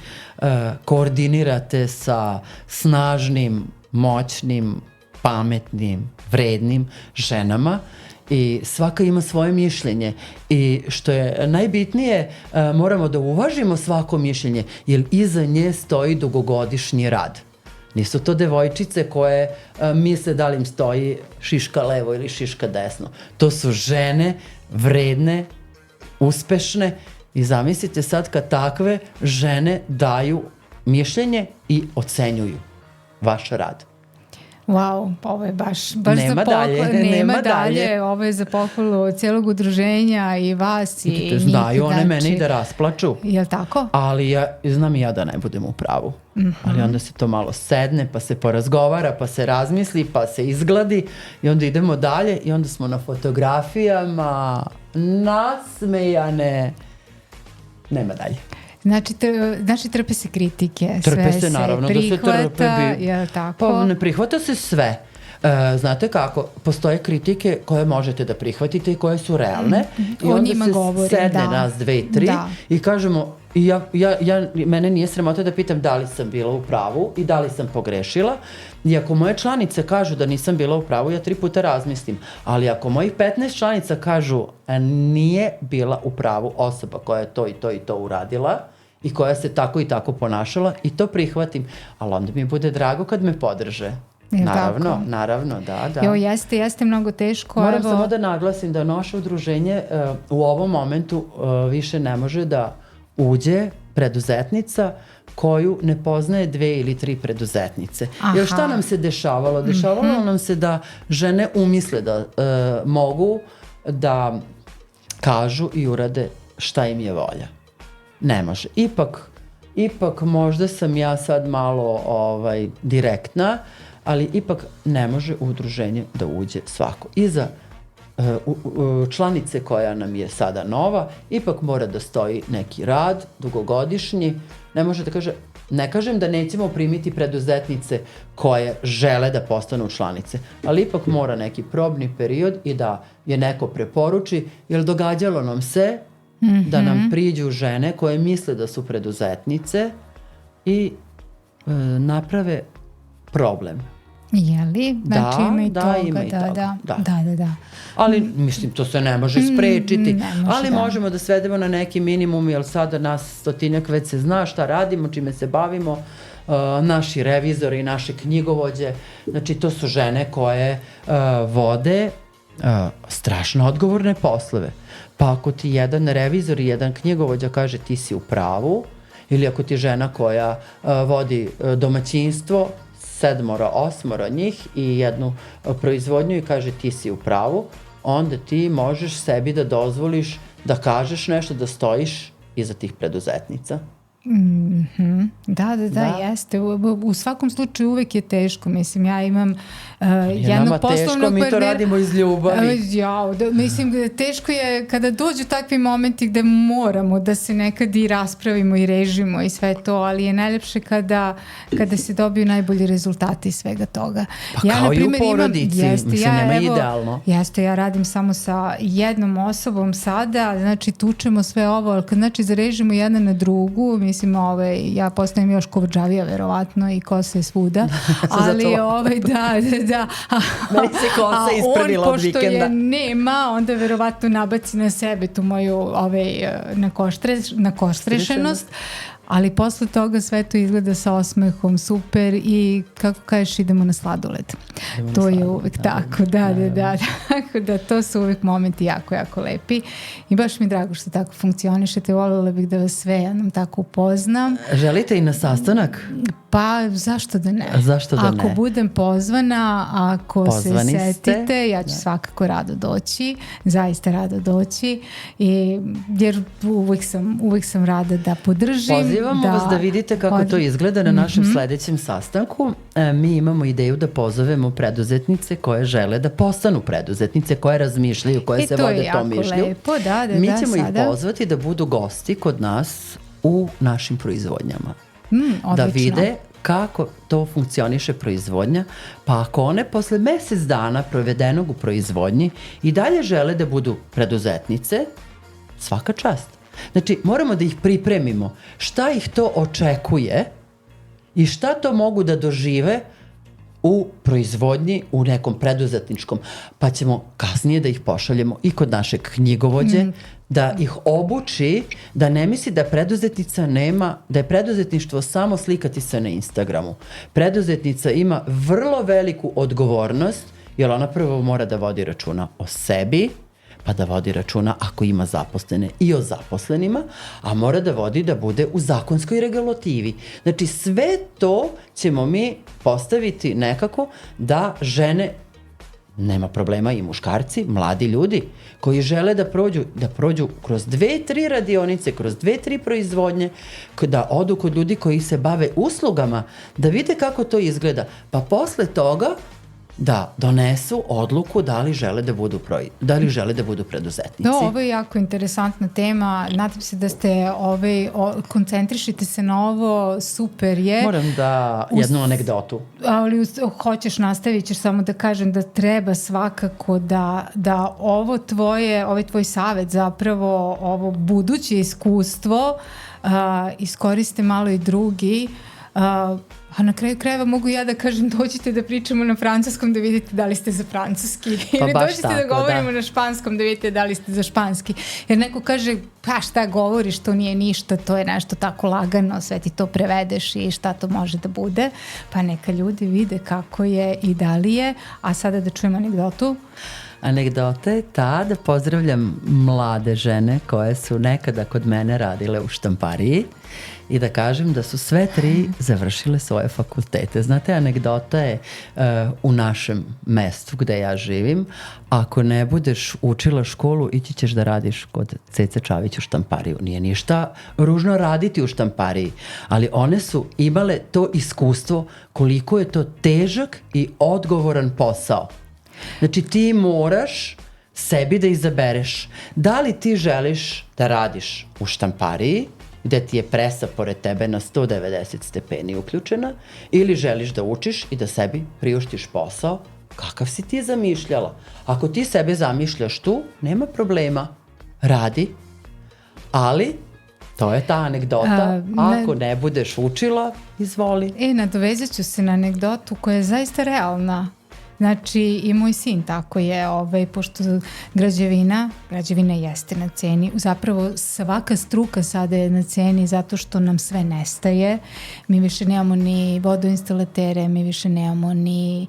[SPEAKER 2] koordinirate sa snažnim, moćnim, pametnim, vrednim ženama i svaka ima svoje mišljenje i što je najbitnije, moramo da uvažimo svako mišljenje jer iza nje stoji dugogodišnji rad. Nisu to devojčice koje misle da li im stoji šiška levo ili šiška desno. To su žene vredne, uspešne i zamislite sad kad takve žene daju mišljenje i ocenjuju vaš rad.
[SPEAKER 1] Wow, ovo je baš za pohvalu. Nema dalje. Ovo je za pohvalu cijelog udruženja i vas i njih.
[SPEAKER 2] Znaju one mene i da rasplaču.
[SPEAKER 1] Je li tako?
[SPEAKER 2] Ali znam i ja da ne budem u pravu. Ali onda se to malo sedne, pa se porazgovara, pa se razmisli, pa se izgladi i onda idemo dalje i onda smo na fotografijama nasmejane. Nema dalje.
[SPEAKER 1] Znači trpe se kritike,
[SPEAKER 2] trpe se, naravno,
[SPEAKER 1] da se trpe. Je li tako?
[SPEAKER 2] Pa ne prihvata se sve. Znate kako, postoje kritike koje možete da prihvatite i koje su realne i onda se sedne nas 2, 3 i kažemo, mene nije sramota da pitam da li sam bila u pravu i da li sam pogrešila i ako moje članice kažu da nisam bila u pravu, ja 3 puta razmislim, ali ako mojih 15 članica kažu nije bila u pravu osoba koja je to i to i to uradila i koja se tako i tako ponašala i to prihvatim, ali onda mi bude drago kad me podrže. Naravno, da.
[SPEAKER 1] Jo, jeste mnogo teško.
[SPEAKER 2] Moram samo da naglasim da naše udruženje u ovom momentu više ne može da uđe preduzetnica koju ne poznaje 2 ili 3 preduzetnice. Jer šta nam se dešavalo? Dešavalo nam se da žene umisle da mogu da kažu i urade šta im je volja. Ne može. Ipak možda sam ja sad malo direktna, ali ipak ne može u udruženje da uđe svako. Iza članice koja nam je sada nova, ipak mora da stoji neki rad, dugogodišnji. Ne može da kaže, ne kažem da nećemo primiti preduzetnice koje žele da postanu članice, ali ipak mora neki probni period i da je neko preporuči, jer događalo nam se da nam priđu žene koje misle da su preduzetnice i naprave problem.
[SPEAKER 1] Jeli? Znači ima i toga.
[SPEAKER 2] Ima i toga.
[SPEAKER 1] Da.
[SPEAKER 2] Ali, mislim, to se ne može sprečiti.
[SPEAKER 1] Ne može,
[SPEAKER 2] ali možemo da svedemo na neki minimum, jer sada nas 100-tinjak već se zna šta radimo, čime se bavimo, naši revizori, naše knjigovođe. Znači, to su žene koje vode strašno odgovorne poslove. Pa ako ti jedan revizor i jedan knjigovođa kaže ti si u pravu, ili ako ti žena koja vodi domaćinstvo, 7-8 njih i jednu proizvodnju i kaže ti si u pravu, onda ti možeš sebi da dozvoliš da kažeš nešto, da stojiš iza tih preduzetnica.
[SPEAKER 1] Da, jeste. U svakom slučaju uvek je teško. Mislim, ja imam jednog poslovnog partnera.
[SPEAKER 2] Teško, mi to radimo iz ljubavi.
[SPEAKER 1] Mislim, teško je kada dođu takvi momenti gde moramo da se nekad i raspravimo i režimo i sve to, ali je najlepše kada se dobiju najbolji rezultati svega toga.
[SPEAKER 2] Pa kao i u porodici, mislim, nema idealno.
[SPEAKER 1] Jeste, ja radim samo sa jednom osobom sada, znači tučemo sve ovo, ali kad znači zarežimo jedna na drugu, mislim, ja postajem još kovrđavija verovatno i kosa je svuda, ali da.
[SPEAKER 2] Meni se kosa ispravila od vikenda.
[SPEAKER 1] On, pošto je nema, onda verovatno nabaci na sebe tu moju nakostrešenost, ali posle toga sve to izgleda sa osmehom super i kako kažeš idemo na sladoled. To je uvek tako, da. Tako da to su uvek momenti jako, jako lepi i baš mi drago što tako funkcionišete. Voljela bih da vas sve jednom tako upoznam.
[SPEAKER 2] Želite i na sastanak?
[SPEAKER 1] Pa zašto da ne? Ako budem pozvana, ako
[SPEAKER 2] pozvani
[SPEAKER 1] se setite, ja ću svakako rado doći, zaista rado doći, jer uvek sam rada da podržim.
[SPEAKER 2] Pozivamo vas da vidite kako to izgleda na našem sledećem sastanku. Mi imamo ideju da pozovemo preduzetnice koje žele da postanu preduzetnice, koje razmišljaju, koje se vode tom mišlju.
[SPEAKER 1] Lepo,
[SPEAKER 2] mi ćemo ih pozvati da budu gosti kod nas u našim proizvodnjama. Da vide kako to funkcioniše proizvodnja, pa ako one posle mesec dana provedenog u proizvodnji i dalje žele da budu preduzetnice, svaka čast. Znači, moramo da ih pripremimo šta ih to očekuje i šta to mogu da dožive u proizvodnji, u nekom preduzetničkom, pa ćemo kasnije da ih pošaljemo i kod našeg knjigovođe, da ih obuči, da ne misli da preduzetnica nema, da je preduzetništvo samo slikati se na Instagramu. Preduzetnica ima vrlo veliku odgovornost, jer ona prvo mora da vodi računa o sebi, pa da vodi računa ako ima zaposlene i o zaposlenima, a mora da vodi da bude u zakonskoj regulativi. Znači sve to ćemo mi postaviti nekako da žene, nema problema i muškarci, mladi ljudi koji žele da prođu kroz 2-3 radionice, kroz 2-3 proizvodnje, da odu kod ljudi koji se bave uslugama, da vide kako to izgleda, pa posle toga da donesu odluku da li žele da budu preduzetnici.
[SPEAKER 1] Ovo je jako interesantna tema. Nadam se da ste koncentrišite se na ovo, super je.
[SPEAKER 2] Moram da jednu anegdotu.
[SPEAKER 1] Ali hoćeš, nastavit ćeš, samo da kažem da treba svakako da ovaj tvoj savjet, zapravo ovo buduće iskustvo iskoriste malo i drugi. A na kraju krajeva mogu ja da kažem dođite da pričamo na francuskom da vidite da li ste za francuski ili dođite da govorimo na španskom da vidite da li ste za španski, jer neko kaže pa šta govoriš, to nije ništa, to je nešto tako lagano, sve ti to prevedeš i šta to može da bude, pa neka ljudi vide kako je i da li je. A sada da čujem anegdotu.
[SPEAKER 2] Anegdota je ta da pozdravljam mlade žene koje su nekada kod mene radile u štampariji i da kažem da su sve 3 završile svoje fakultete. Znate, anegdota je u našem mestu gde ja živim, ako ne budeš učila školu, ići ćeš da radiš kod Cece Čavić u štampariju. Nije ništa ružno raditi u štampariji, ali one su imale to iskustvo koliko je to težak i odgovoran posao. Znači ti moraš sebi da izabereš da li ti želiš da radiš u štampariji gde ti je presa pored tebe na 190 stepeni uključena ili želiš da učiš i da sebi priuštiš posao kakav si ti zamišljala. Ako ti sebe zamišljaš tu, nema problema, radi, ali To je ta anegdota. Ako ne budeš učila, izvoli.
[SPEAKER 1] Nadovezat ću se na anegdotu koja je zaista realna. Znači i moj sin tako je, pošto građevina jeste na ceni, zapravo svaka struka sada je na ceni zato što nam sve nestaje, mi više nemamo ni vodoinstalatere, mi više nemamo ni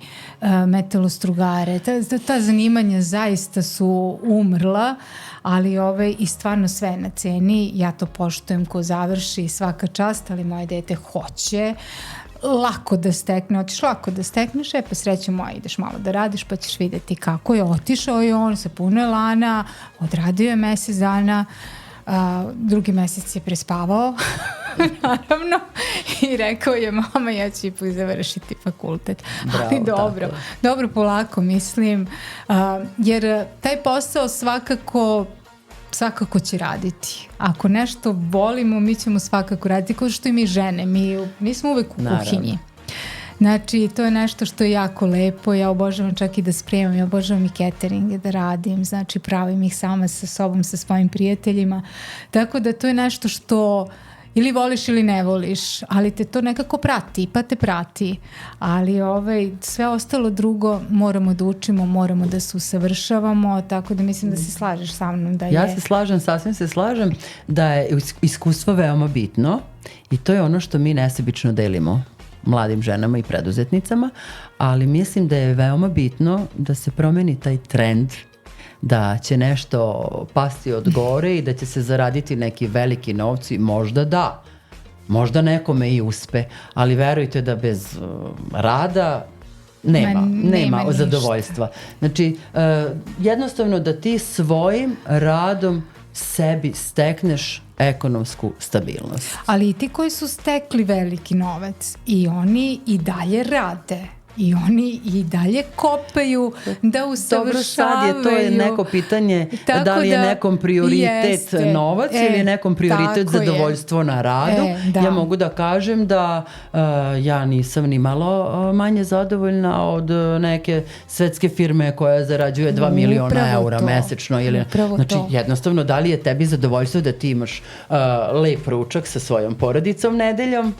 [SPEAKER 1] metalostrugare, ta zanimanja zaista su umrla, ali i stvarno sve je na ceni, ja to poštujem ko završi svaka čast, ali moje dete hoće lako da stekne, hoćeš lako da stekneš, pa sreće moja, ideš malo da radiš pa ćeš vidjeti kako je. Otišao je on sa puno elana, odradio je mesec dana, drugi mesec je prespavao naravno i rekao je mama ja ću ipak završiti fakultet.
[SPEAKER 2] Bravo,
[SPEAKER 1] ali dobro polako mislim, jer taj posao svakako će raditi. Ako nešto volimo, mi ćemo svakako raditi, kao što i mi žene. Mi smo uvek u kuhinji. Znači, to je nešto što je jako lepo. Ja obožavam čak i da spremam, ja obožavam i cateringe da radim. Znači, pravim ih sama sa sobom, sa svojim prijateljima. Tako da to je nešto što ili voliš ili ne voliš, ali te to nekako prati, pa te prati. Ali sve ostalo drugo moramo da učimo, moramo da se usavršavamo, tako da mislim da se slažeš sa mnom da je...
[SPEAKER 2] Ja se slažem, sasvim se slažem da je iskustvo veoma bitno i to je ono što mi nesebično delimo mladim ženama i preduzetnicama, ali mislim da je veoma bitno da se promeni taj trend da će nešto pasti od gore i da će se zaraditi neki veliki novci, možda da, možda nekome i uspe, ali verujte da bez rada nema zadovoljstva. Znači, jednostavno da ti svojim radom sebi stekneš ekonomsku stabilnost.
[SPEAKER 1] Ali i ti koji su stekli veliki novac i oni i dalje rade. I oni i dalje kopaju da usavršavaju.
[SPEAKER 2] Dobro, sad to je neko pitanje da li je nekom prioritet novac ili je nekom prioritet zadovoljstvo na radu. Ja mogu da kažem da ja nisam ni malo manje zadovoljna od neke svetske firme koja zarađuje 2 miliona eura mesečno. Znači jednostavno da li je tebi zadovoljstvo da ti imaš lep ručak sa svojom porodicom nedeljom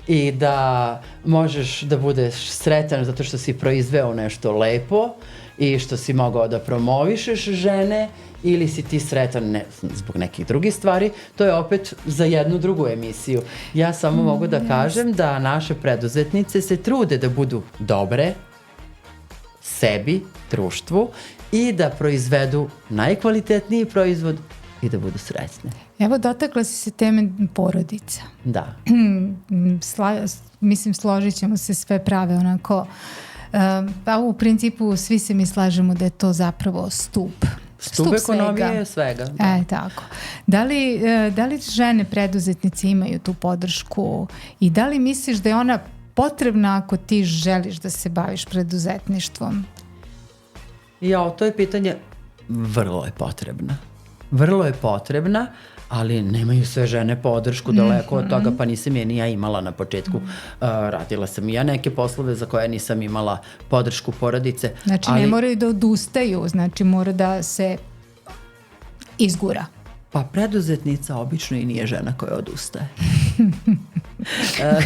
[SPEAKER 2] i da možeš da budeš sretan zato što si proizveo nešto lepo i što si mogao da promovišeš žene ili si ti sretan zbog nekih drugih stvari, to je opet za jednu drugu emisiju. Ja samo mogu da kažem da naše preduzetnice se trude da budu dobre sebi, društvu i da proizvedu najkvalitetniji proizvod i da budu srećne.
[SPEAKER 1] Evo, dotakla si se teme porodica.
[SPEAKER 2] Da.
[SPEAKER 1] Mislim, složit ćemo se sve prave onako. Pa u principu svi se mi slažemo da je to zapravo stup
[SPEAKER 2] ekonomije je svega.
[SPEAKER 1] Tako. Da li žene preduzetnice imaju tu podršku i da li misliš da je ona potrebna ako ti želiš da se baviš preduzetništvom?
[SPEAKER 2] To je pitanje, vrlo je potrebna, ali nemaju sve žene podršku, daleko od toga, pa nisam je ni ja imala na početku. Radila sam i ja neke poslove za koje nisam imala podršku porodice.
[SPEAKER 1] Znači ne moraju da odustaju, znači mora da se izgura.
[SPEAKER 2] Pa preduzetnica obično i nije žena koja odustaje.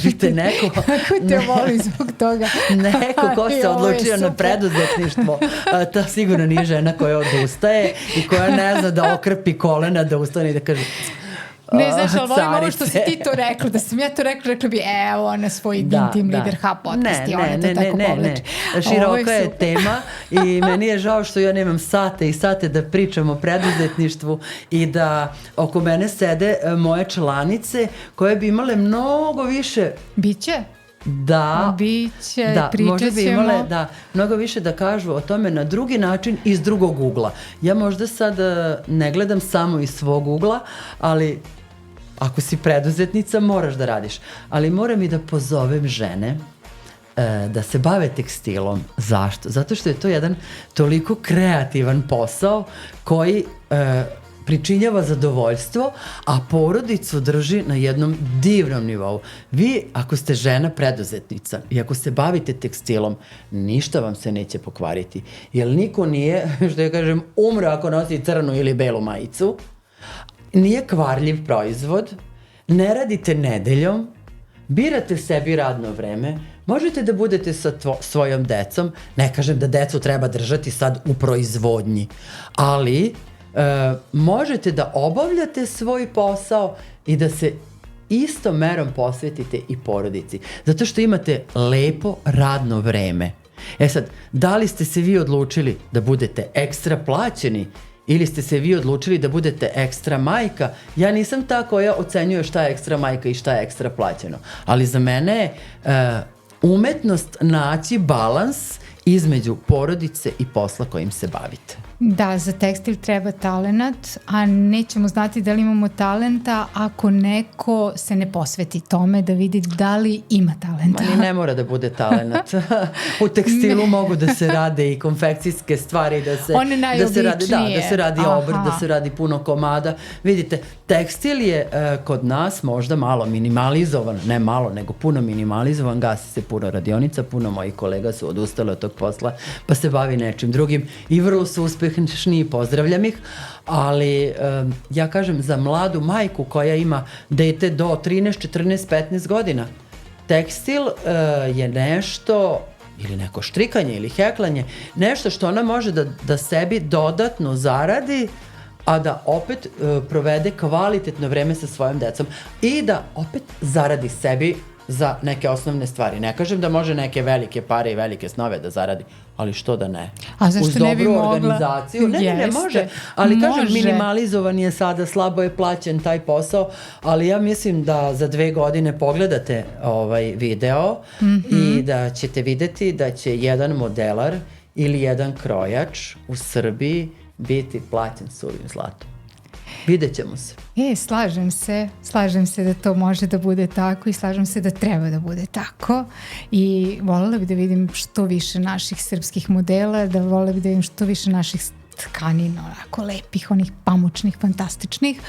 [SPEAKER 2] Vidite, neko...
[SPEAKER 1] Kako te voli zbog toga?
[SPEAKER 2] Neko ko se odlučio na preduzetništvo, ta sigurno nije žena koja odustaje i koja ne zna da okrpi kolena, da ustane i da kaže...
[SPEAKER 1] Ne, znaš, ali volim ovo što si ti to rekla, da sam ja to rekla bi evo ona svoj Team Leader Hub podcast i ona to tako povleče.
[SPEAKER 2] Široka je tema i meni je žao što ja nemam sate i sate da pričam o preduzetništvu i da oko mene sede moje članice koje bi imale mnogo više...
[SPEAKER 1] Biće?
[SPEAKER 2] Da, možda bi imale mnogo više da kažu o tome na drugi način iz drugog ugla. Ja možda sad ne gledam samo iz svog ugla, ali ako si preduzetnica moraš da radiš. Ali moram i da pozovem žene da se bave tekstilom. Zašto? Zato što je to jedan toliko kreativan posao koji pričinjava zadovoljstvo, a porodicu drži na jednom divnom nivou. Vi, ako ste žena preduzetnica i ako se bavite tekstilom, ništa vam se neće pokvariti. Jer niko nije, što ja kažem, umro ako nosi crnu ili belu majicu. Nije kvarljiv proizvod. ne radite nedeljom, birate sebi radno vreme, možete da budete sa svojom decom, ne kažem da decu treba držati sad u proizvodnji, ali možete da obavljate svoj posao i da se istom merom posvetite i porodici. Zato što imate lepo radno vreme. E sad, da li ste se vi odlučili da budete ekstra plaćeni ili ste se vi odlučili da budete ekstra majka? Ja nisam ta koja ocenjuje šta je ekstra majka i šta je ekstra plaćeno. Ali za mene je umetnost naći balans između porodice i posla kojim se bavite.
[SPEAKER 1] Da, za tekstil treba talenat, a nećemo znati da li imamo talenta ako neko se ne posveti tome da vidi da li ima talenta.
[SPEAKER 2] Ma ni ne mora da bude talenat. U tekstilu mogu da se rade i konfekcijske stvari, da se radi obrt, da se radi puno komada. Vidite, tekstil je kod nas možda malo minimalizovan, ne malo, nego puno minimalizovan, gasi se puno radionica, puno mojih kolega su odustali od tog posla, pa se bavi nečim drugim i vrlo su uspešni, pozdravljam ih, ali ja kažem za mladu majku koja ima dete do 13, 14, 15 godina, tekstil je nešto, ili neko štrikanje ili heklanje, nešto što ona može da sebi dodatno zaradi, a da opet provede kvalitetno vreme sa svojom decom i da opet zaradi sebi za neke osnovne stvari. Ne kažem da može neke velike pare i velike snove da zaradi, ali što da ne?
[SPEAKER 1] A zašto ne bi mogla?
[SPEAKER 2] Uz dobru organizaciju. Ne, može. Ali kažem, minimalizovan je sada, slabo je plaćen taj posao, ali ja mislim da za 2 godine pogledate ovaj video i da ćete videti da će jedan modelar ili jedan krojač u Srbiji biti plaćen suvim zlatom. Vidjet ćemo se.
[SPEAKER 1] Slažem se da to može da bude tako i slažem se da treba da bude tako i voljela bih da vidim što više naših srpskih modela, da voljela bih da vidim što više naših tkanina, onako lepih, onih pamučnih, fantastičnih.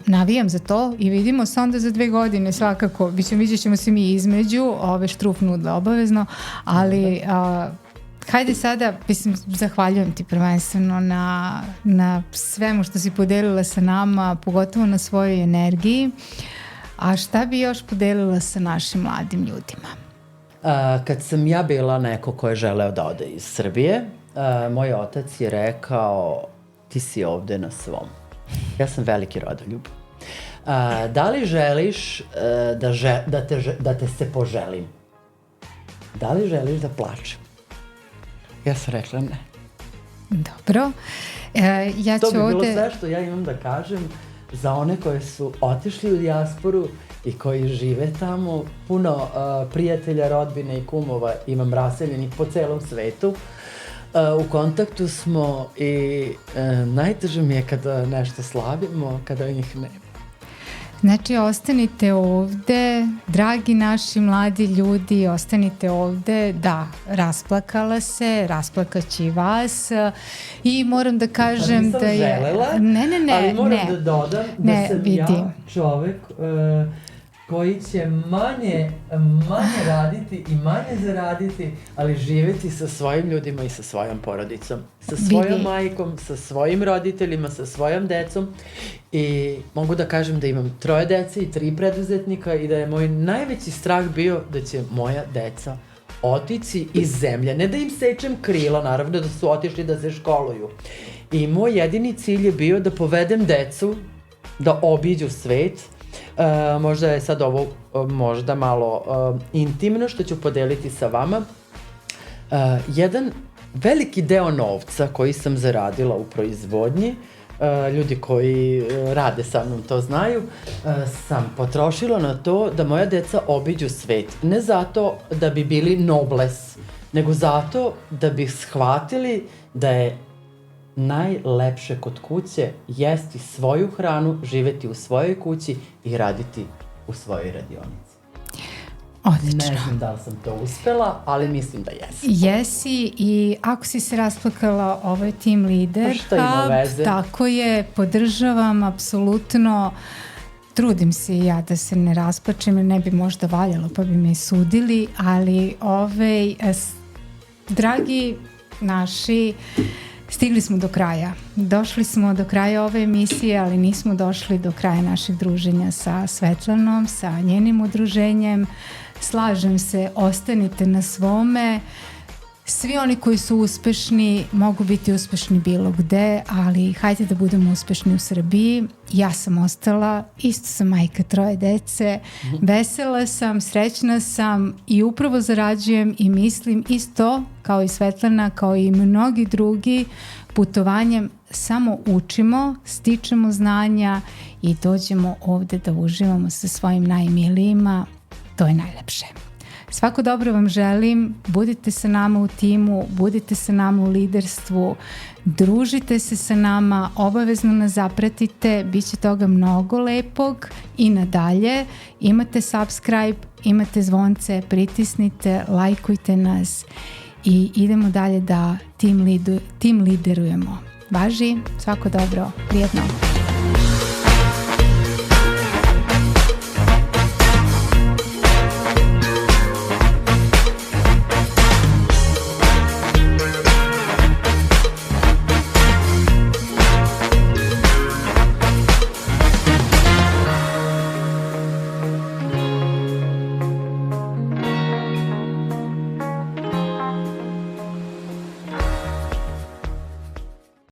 [SPEAKER 1] Navijam za to i vidimo se onda za 2 godine svakako. Vidjet ćemo se mi između, ove štruf nudle obavezno, ali hajde sada, zahvaljujem ti prvenstveno na svemu što si podelila sa nama, pogotovo na svojoj energiji. A šta bi još podelila sa našim mladim ljudima?
[SPEAKER 2] Kad sam ja bila neko ko je želeo da ode iz Srbije, moj otac je rekao, ti si ovde na svom. Ja sam veliki rodoljub. Da li želiš da te se poželim? Da li želiš da plačem? Ja sam rekla ne.
[SPEAKER 1] Dobro.
[SPEAKER 2] To bi bilo sve što ja imam da kažem za one koje su otišli u dijasporu i koji žive tamo. Puno prijatelja, rodbine i kumova imam raseljenih po celom svetu. U kontaktu smo i najteže mi je kada nešto slavimo, kada njih nema.
[SPEAKER 1] Znači, ostanite ovde, dragi naši mladi ljudi, ostanite ovde. Da, rasplakala se, rasplakaće i vas i moram da kažem da je...
[SPEAKER 2] Nisam želela, ali moram da dodam da sam ja čovek koji će manje raditi i manje zaraditi, ali živeti sa svojim ljudima i sa svojom porodicom, sa svojom majkom, sa svojim roditeljima, sa svojom decom. I mogu da kažem da imam 3 dece i 3 preduzetnika i da je moj najveći strah bio da će moja deca otići iz zemlje. Ne da im sečem krila, naravno da su otišli da se školuju. I moj jedini cilj je bio da povedem decu, da obiđu svet. Možda je sad ovo možda malo intimno što ću podeliti sa vama. Jedan veliki deo novca koji sam zaradila u proizvodnji, ljudi koji rade sa mnom to znaju, sam potrošila na to da moja deca obiđu svet. Ne zato da bi bili nobles, nego zato da bi shvatili da je najlepše kod kuće jesti svoju hranu, živeti u svojoj kući i raditi u svojoj radionici.
[SPEAKER 1] Odlično.
[SPEAKER 2] Ne znam da li sam to uspela, ali mislim da jesam.
[SPEAKER 1] Jesi i ako si se rasplakala, ovo je Team Leader Hub.
[SPEAKER 2] Šta ima veze?
[SPEAKER 1] Tako je, podržavam apsolutno. Trudim se i ja da se ne rasplačem, jer ne bi možda valjalo pa bi me sudili, ali dragi naši Stigli smo do kraja. Došli smo do kraja ove emisije, ali nismo došli do kraja našeg druženja sa Svetlanom, sa njenim udruženjem. Slažem se, ostanite na svome. Svi oni koji su uspešni mogu biti uspešni bilo gde, ali hajde da budemo uspešni u Srbiji. Ja sam ostala, isto sam majka 3 dece, vesela sam, srećna sam i upravo zarađujem i mislim isto kao i Svetlana, kao i mnogi drugi, putovanjem samo učimo, stičemo znanja i dođemo ovde da uživamo sa svojim najmilijima. To je najlepše. Svako dobro vam želim, budite sa nama u timu, budite sa nama u liderstvu, družite se sa nama, obavezno nas zapratite, bit će toga mnogo lepog i nadalje. Imate subscribe, imate zvonce, pritisnite, lajkujte nas i idemo dalje da tim liderujemo. Važi, svako dobro, prijetno.